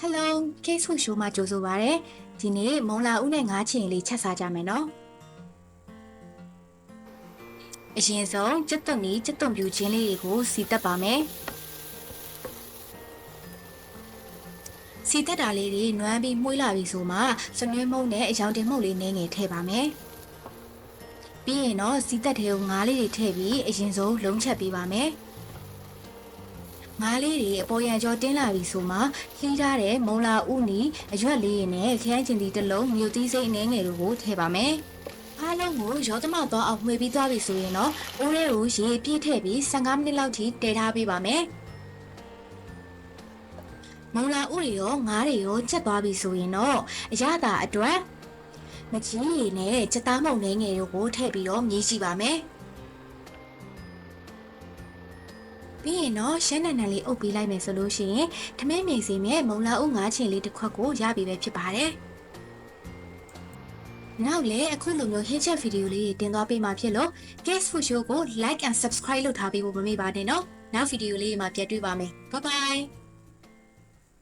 Hello Case Food Show မှာကြိုဆိုပါရစေ။ဒီနေ့မုံလာဦးနဲ့ငါးချင်လေးချက်စားကြမယ်နော်။အရင်ဆုံးကြက်သွန်ကြီးကြက်သွန်ပြူချင်းလေးတွေကိုစီတက်ပါမယ်။စီတက်တာလေးတွေနွမ်းပြီးမှုေးလာပြီဆိုမှစနွေးမုံနဲ့အယောင်တင်မှုတ်လေးနည်းငယ်ထည့်ပါမယ်။ပြီးရင်တော့စီတက်ထဲကိုငါးလေးတွေထည့်ပြီးအရင်ဆုံးလုံးချက်ပေးပါမယ်။ငါးလေးတွေအပေါ်ရန်ကျော်တင်းလာပြီဆိုမှခီးထားတဲ့မုံလာဥနီအရွက်လေးနဲ့ခရိုင်းချင်တီတစ်လုံးမြို့သီးစိမ့်အနေငယ်တို့ကိုထည့်ပါမယ်။အားလုံးကိုရောသမတော့အောင်မှွေပြီးသွားပြီဆိုရင်တော့အိုးလေးကိုရေပြည့်ထည့်ပြီး15မိနစ်လောက်ထိတည်ထားပေးပါမယ်။မုံလာဥတွေရောငါးတွေရောချက်သွားပြီဆိုရင်တော့အရသာအတွက်မကြီးရည်နဲ့ချက်သားမုံနေငယ်တို့ကိုထည့်ပြီးတော့မြည်ကြည့်ပါမယ်။ပြီးရင်တော့ရှမ်းနံနံလေးအုပ်ပေးလိုက်မယ်ဆိုလို့ရှိရင်ထမင်းမြေစီနဲ့မုံလာဥငါးချင်လေးတစ်ခွက်ကိုရပြီပဲဖြစ်ပါတယ်။နောက်လည်းအခုလိုမျိုး hit chat video လေးတင်သွားပေးမှာဖြစ်လို့ Case Food Show ကို like and subscribe လုပ်ထားပေးဖို့မမေ့ပါနဲ့နော်။နောက် video လေးမှာပြန်တွေ့ပါမယ်။ Bye bye